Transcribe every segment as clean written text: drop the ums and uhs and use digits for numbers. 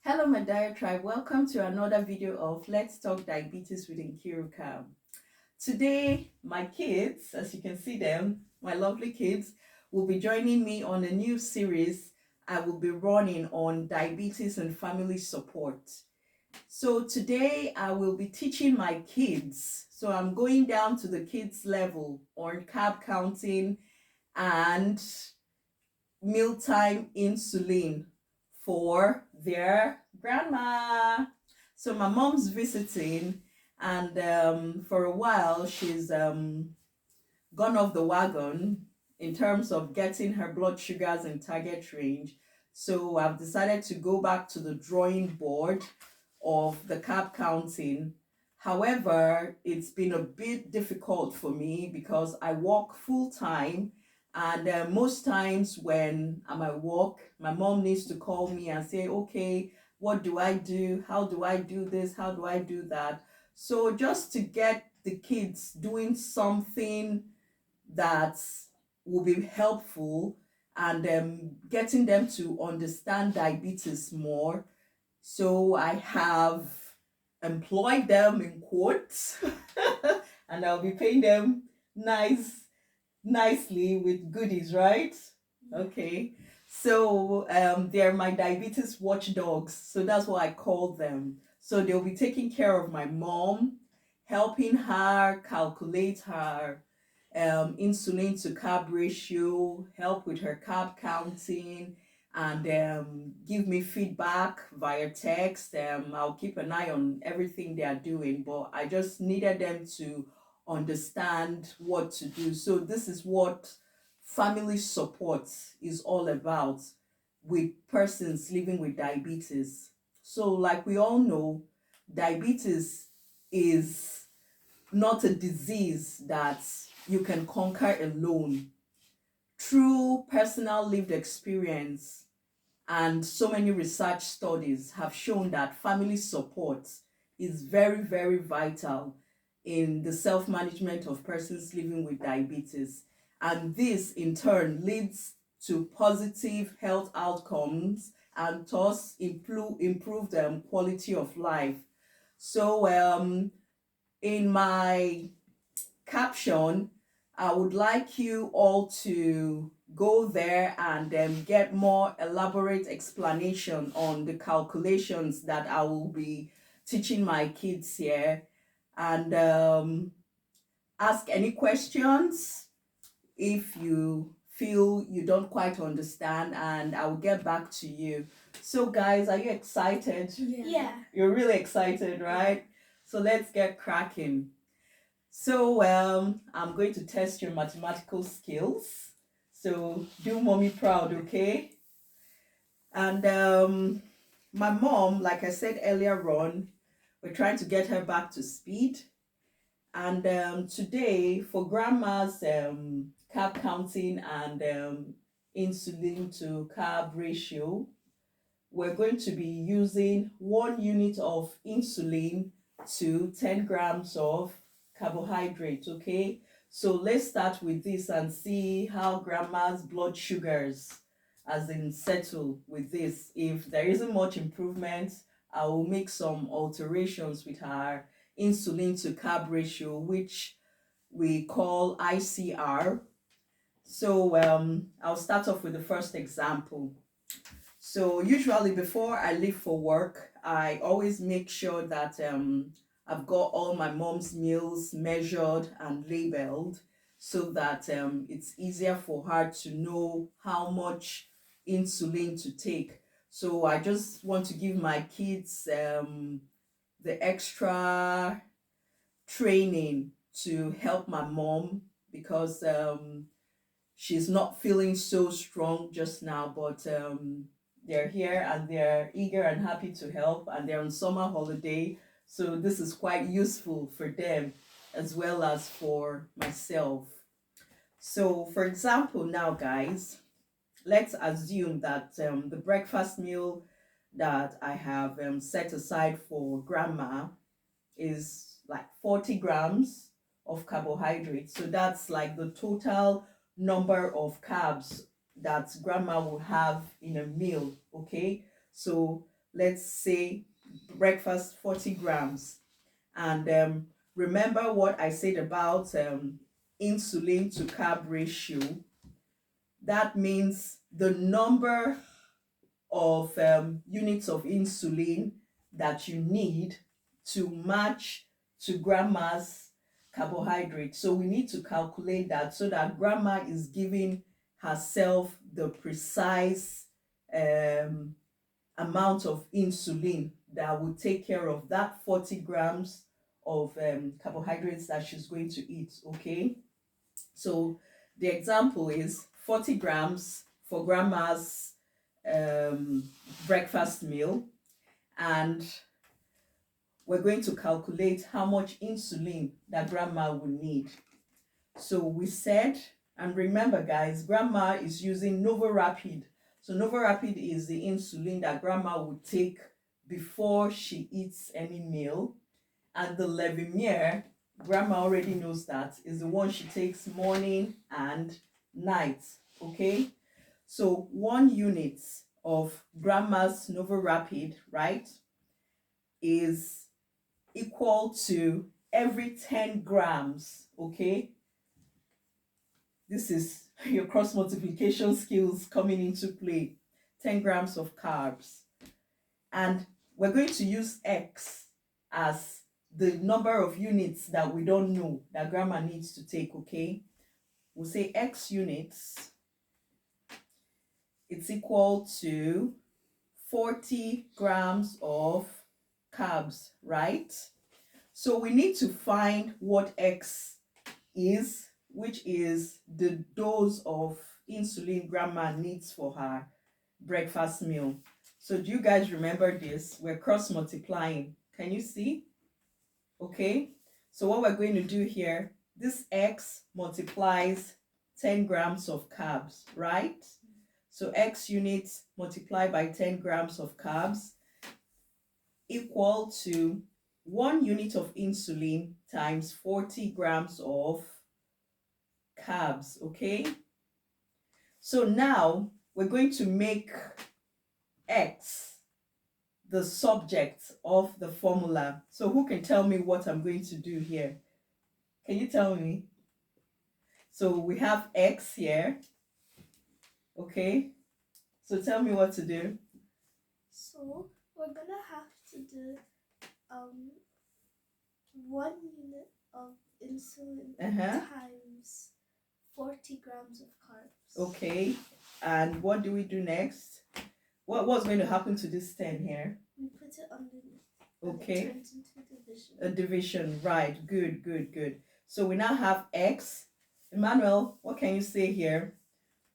Hello, my diet tribe. Welcome to another video of Let's Talk Diabetes with Nkiruka. Today, my kids, as you can see them, my lovely kids, will be joining me on a new series I will be running on diabetes and family support. So today, I will be teaching my kids. So I'm going down to the kids level on carb counting and mealtime insulin for their grandma. So my mom's visiting, and for a while she's gone off the wagon in terms of getting her blood sugars in target range. So I've decided to go back to the drawing board of the carb counting. However, it's been a bit difficult for me because I work full time, and most times when I'm at work, my mom needs to call me and say, okay, what do I do? How do I do this? How do I do that? So just to get the kids doing something that will be helpful and getting them to understand diabetes more. So I have employed them in quotes and I'll be paying them nicely with goodies, right? Okay. So they're my diabetes watchdogs. So that's what I call them. So they'll be taking care of my mom, helping her calculate her insulin to carb ratio, help with her carb counting, and give me feedback via text. I'll keep an eye on everything they are doing, but I just needed them to understand what to do. So this is what family support is all about with persons living with diabetes. So like we all know, diabetes is not a disease that you can conquer alone. Through personal lived experience and so many research studies have shown that family support is very, very vital in the self-management of persons living with diabetes. And this in turn leads to positive health outcomes and thus improved quality of life. So in my caption, I would like you all to go there and get more elaborate explanation on the calculations that I will be teaching my kids here, and ask any questions if you feel you don't quite understand, and I will get back to you. So guys, are you excited? Yeah. You're really excited, right? So let's get cracking. So I'm going to test your mathematical skills. So do mommy proud, okay? And my mom, like I said earlier on, we're trying to get her back to speed. And today, for grandma's carb counting and insulin to carb ratio, we're going to be using 1 unit of insulin to 10 grams of carbohydrate, okay? So let's start with this and see how grandma's blood sugars as in settle with this. If there isn't much improvement, I will make some alterations with her insulin to carb ratio, which we call ICR. So I'll start off with the first example. So usually before I leave for work, I always make sure that I've got all my mom's meals measured and labeled so that it's easier for her to know how much insulin to take. So I just want to give my kids the extra training to help my mom because she's not feeling so strong just now, but they're here and they're eager and happy to help, and they're on summer holiday, so this is quite useful for them as well as for myself. So for example, now guys, let's assume that the breakfast meal that I have set aside for grandma is like 40 grams of carbohydrates. So that's like the total number of carbs that grandma will have in a meal, okay? So let's say breakfast 40 grams. And remember what I said about insulin to carb ratio. That means the number of units of insulin that you need to match to grandma's carbohydrate. So we need to calculate that so that grandma is giving herself the precise amount of insulin that will take care of that 40 grams of carbohydrates that she's going to eat. Okay, so the example is 40 grams for grandma's breakfast meal, and we're going to calculate how much insulin that grandma will need. So we said, and remember guys, grandma is using NovoRapid. So NovoRapid is the insulin that grandma would take before she eats any meal. And the Levemir, grandma already knows that, is the one she takes morning and night. Okay? So 1 unit of grandma's NovoRapid, right, is equal to every 10 grams. Okay? This is your cross multiplication skills coming into play. 10 grams of carbs. And we're going to use X as the number of units that we don't know that grandma needs to take. Okay? We'll say X units. It's equal to 40 grams of carbs, right? So we need to find what X is, which is the dose of insulin grandma needs for her breakfast meal. So do you guys remember this? We're cross multiplying. Can you see? Okay. So what we're going to do here, this X multiplies 10 grams of carbs, right? So X units multiplied by 10 grams of carbs equal to 1 unit of insulin times 40 grams of carbs. Okay, so now we're going to make X the subject of the formula. So who can tell me what I'm going to do here? Can you tell me? So we have X here. Okay, so tell me what to do. So we're gonna have to do 1 unit of insulin times 40 grams of carbs. Okay, and what do we do next? What's going to happen to this 10 here? We put it underneath. Okay. And it turns into division. A division, right. Good. So we now have X. Emmanuel, what can you say here?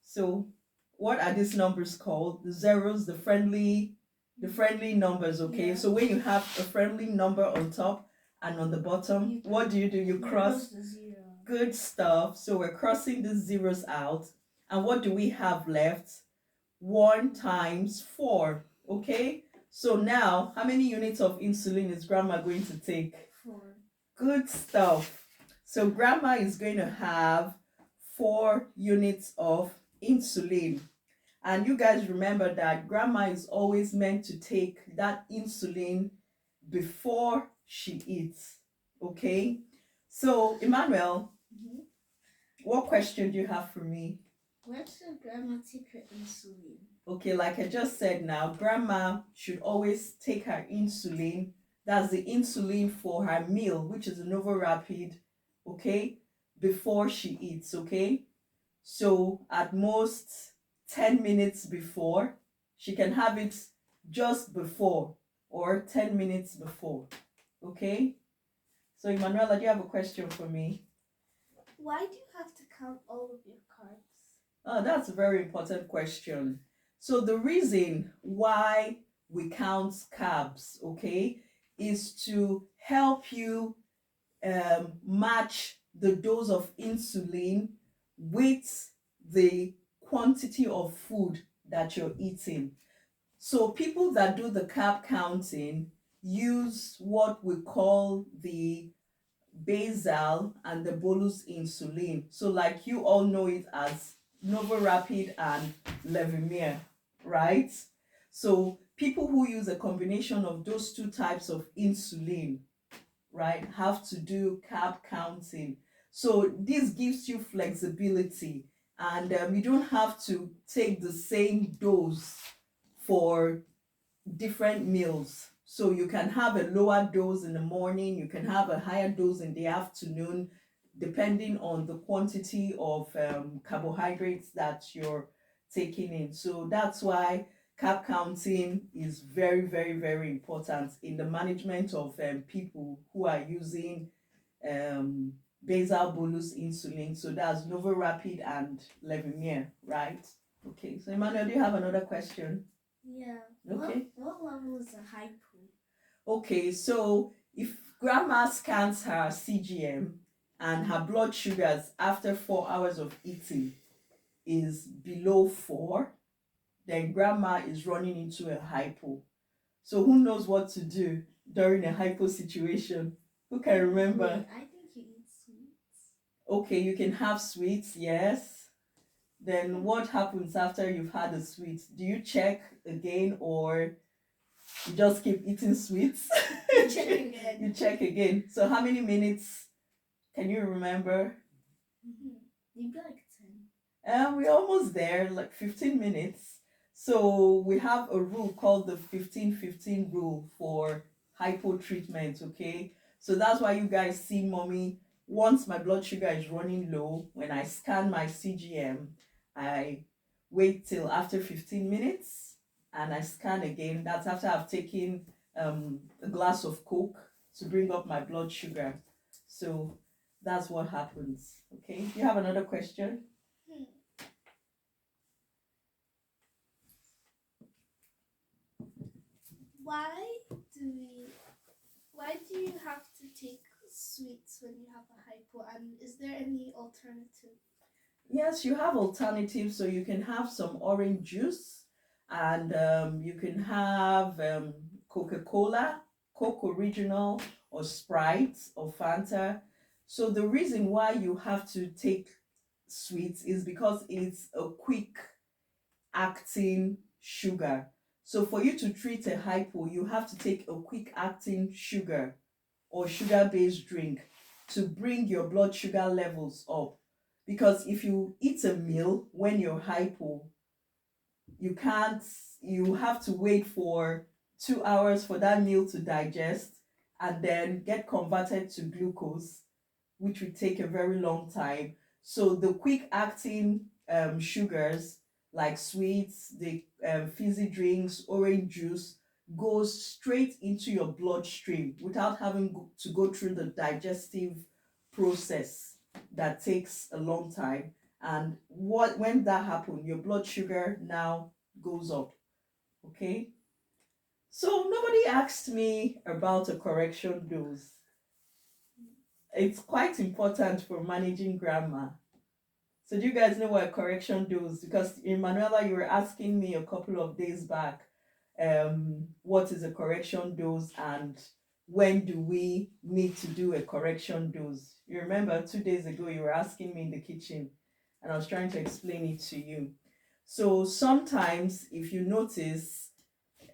So what are these numbers called? The zeros, the friendly numbers, okay? Yeah. So when you have a friendly number on top and on the bottom, what do? You cross the zero. Good stuff. So we're crossing the zeros out. And what do we have left? 1 times 4, okay? So now, how many units of insulin is grandma going to take? 4. Good stuff. So grandma is going to have 4 units of insulin. And you guys remember that grandma is always meant to take that insulin before she eats. Okay? So, Emmanuel, what question do you have for me? Where should grandma take her insulin? Okay, like I just said now, grandma should always take her insulin. That's the insulin for her meal, which is a NovoRapid, okay, before she eats, okay? So at most 10 minutes before. She can have it just before or 10 minutes before, okay? So Emanuela, do you have a question for me? Why do you have to count all of your carbs? Oh, that's a very important question. So the reason why we count carbs, okay, is to help you match the dose of insulin with the quantity of food that you're eating. So people that do the carb counting use what we call the basal and the bolus insulin. So like you all know it as NovoRapid and Levemir, right? So people who use a combination of those two types of insulin, right, have to do carb counting. So this gives you flexibility, and you don't have to take the same dose for different meals. So you can have a lower dose in the morning, you can have a higher dose in the afternoon, depending on the quantity of carbohydrates that you're taking in. So that's why carb counting is very, very, very important in the management of people who are using um, basal bolus insulin. So that's Novorapid and Levemir, right? Okay, so Emmanuel, do you have another question? Yeah. Okay. What level is a hypo? Okay, so if grandma scans her CGM and her blood sugars after 4 hours of eating is below 4, then grandma is running into a hypo. So who knows what to do during a hypo situation? Who can remember? Wait, I think you eat sweets. Okay, you can have sweets, yes. Then what happens after you've had the sweets? Do you check again, or you just keep eating sweets? Check again. You check again. So how many minutes can you remember? Maybe like 10. We're almost there, like 15 minutes. So we have a rule called the 15-15 rule for hypo treatment, okay? So that's why you guys see mommy, once my blood sugar is running low, when I scan my CGM, I wait till after 15 minutes and I scan again. That's after I've taken a glass of Coke to bring up my blood sugar. So that's what happens, okay? Do you have another question? Why do you have to take sweets when you have a hypo, and is there any alternative? Yes, you have alternatives. So you can have some orange juice, and you can have Coca-Cola, Coke Original, or Sprite, or Fanta. So the reason why you have to take sweets is because it's a quick acting sugar. So for you to treat a hypo, you have to take a quick acting sugar or sugar-based drink to bring your blood sugar levels up. Because if you eat a meal when you're hypo, you can't, you have to wait for 2 hours for that meal to digest and then get converted to glucose, which would take a very long time. So the quick acting sugars like sweets, the fizzy drinks, orange juice goes straight into your bloodstream without having to go through the digestive process that takes a long time. And when that happens, your blood sugar now goes up. Okay. So nobody asked me about a correction dose. It's quite important for managing grandma. So do you guys know what a correction dose? Because in Manuela, you were asking me a couple of days back, what is a correction dose and when do we need to do a correction dose? You remember 2 days ago you were asking me in the kitchen and I was trying to explain it to you. So sometimes if you notice,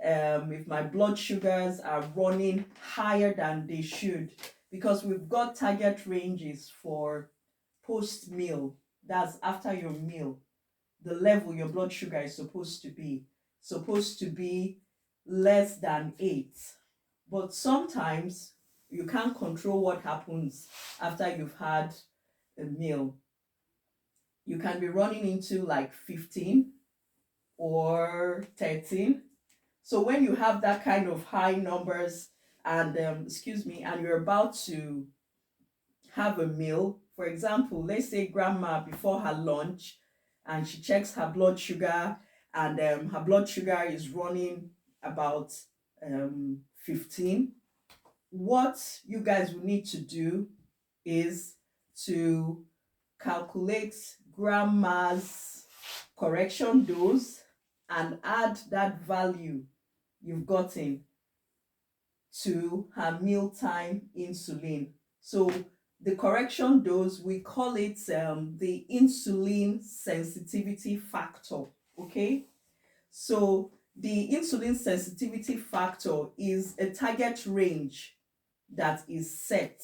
if my blood sugars are running higher than they should, because we've got target ranges for post meal, that's after your meal, the level your blood sugar is supposed to be less than 8. But sometimes you can't control what happens after you've had a meal. You can be running into like 15 or 13. So when you have that kind of high numbers and and you're about to have a meal, for example, let's say grandma before her lunch and she checks her blood sugar and her blood sugar is running about 15. What you guys will need to do is to calculate grandma's correction dose and add that value you've gotten to her mealtime insulin. So the correction dose, we call it the insulin sensitivity factor, okay? So the insulin sensitivity factor is a target range that is set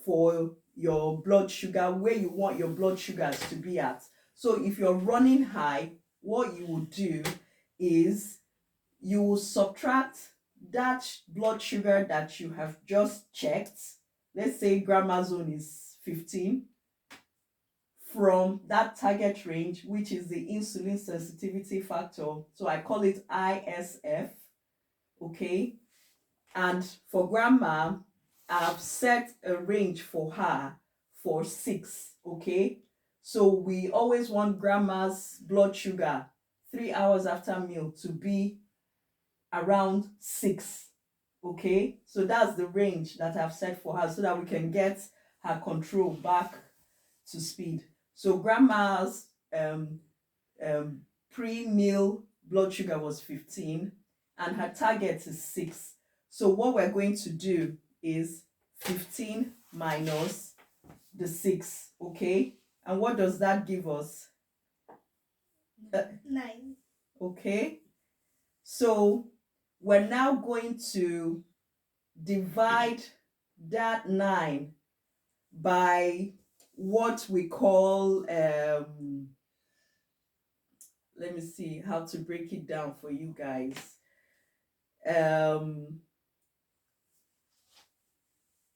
for your blood sugar, where you want your blood sugars to be at. So if you're running high, what you will do is you will subtract that blood sugar that you have just checked. Let's say grandma zone is 15, from that target range, which is the insulin sensitivity factor. So I call it ISF. Okay. And for grandma, I've set a range for her for 6. Okay. So we always want grandma's blood sugar 3 hours after meal to be around 6. Okay. So that's the range that I've set for her so that we can get her control back to speed. So grandma's pre-meal blood sugar was 15 and her target is 6. So what we're going to do is 15 minus the 6, okay? And what does that give us? 9. Okay. So we're now going to divide that 9 by what we call let me see how to break it down for you guys.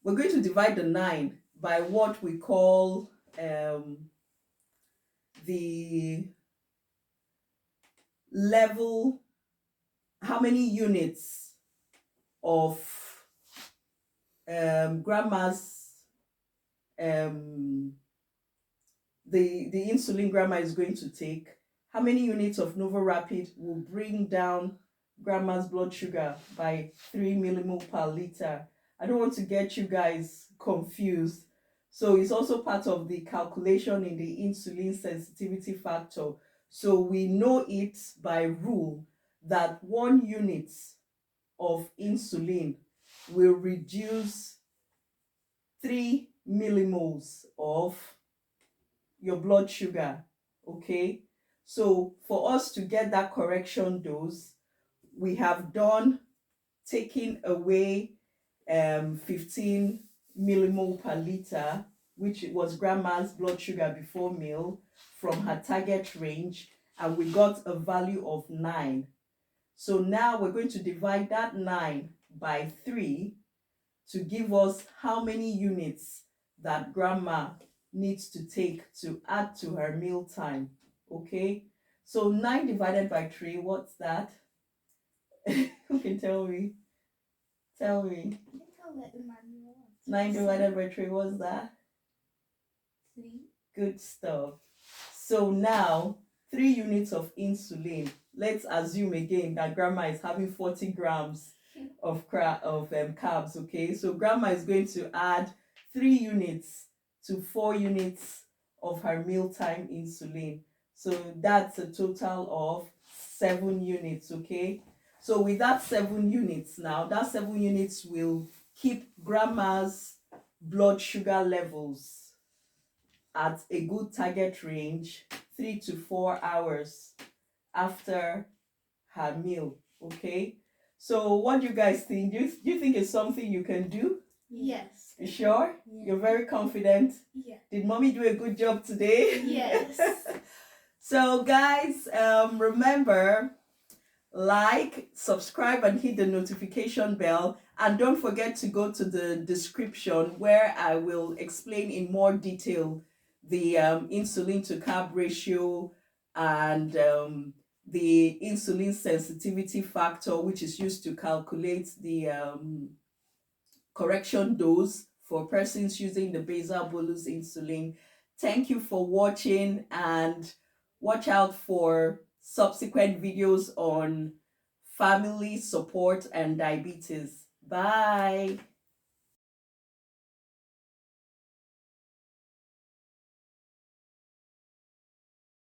We're going to divide the 9 by what we call the level, how many units of grandma's the insulin grandma is going to take. How many units of Novo Rapid will bring down grandma's blood sugar by 3 millimole per liter? I don't want to get you guys confused. So it's also part of the calculation in the insulin sensitivity factor. So we know it by rule that 1 unit of insulin will reduce 3 millimoles of your blood sugar. Okay, so for us to get that correction dose, we have done taking away 15 millimole per liter, which was grandma's blood sugar before meal, from her target range, and we got a value of 9. So now we're going to divide that 9 by 3 to give us how many units that grandma needs to take to add to her meal time. Okay, so 9 divided by 3, what's that? Who can tell me? Tell me. I think I'll let Emmanuel. 9 divided by 3, what's that? 3. Good stuff. So now 3 units of insulin. Let's assume again that grandma is having 40 grams of carbs. Okay, so grandma is going to add 3 units to 4 units of her mealtime insulin. So that's a total of 7 units. Okay, so with that 7 units, now that 7 units will keep grandma's blood sugar levels at a good target range 3 to 4 hours after her meal. Okay, so what do you guys think? Do you think it's something you can do? Yes. You sure? Yeah. You're very confident? Yeah. Did mommy do a good job today? Yes. So guys, remember, like, subscribe and hit the notification bell, and don't forget to go to the description where I will explain in more detail the insulin to carb ratio and the insulin sensitivity factor, which is used to calculate the correction dose for persons using the basal bolus insulin. Thank you for watching, and watch out for subsequent videos on family support and diabetes. Bye.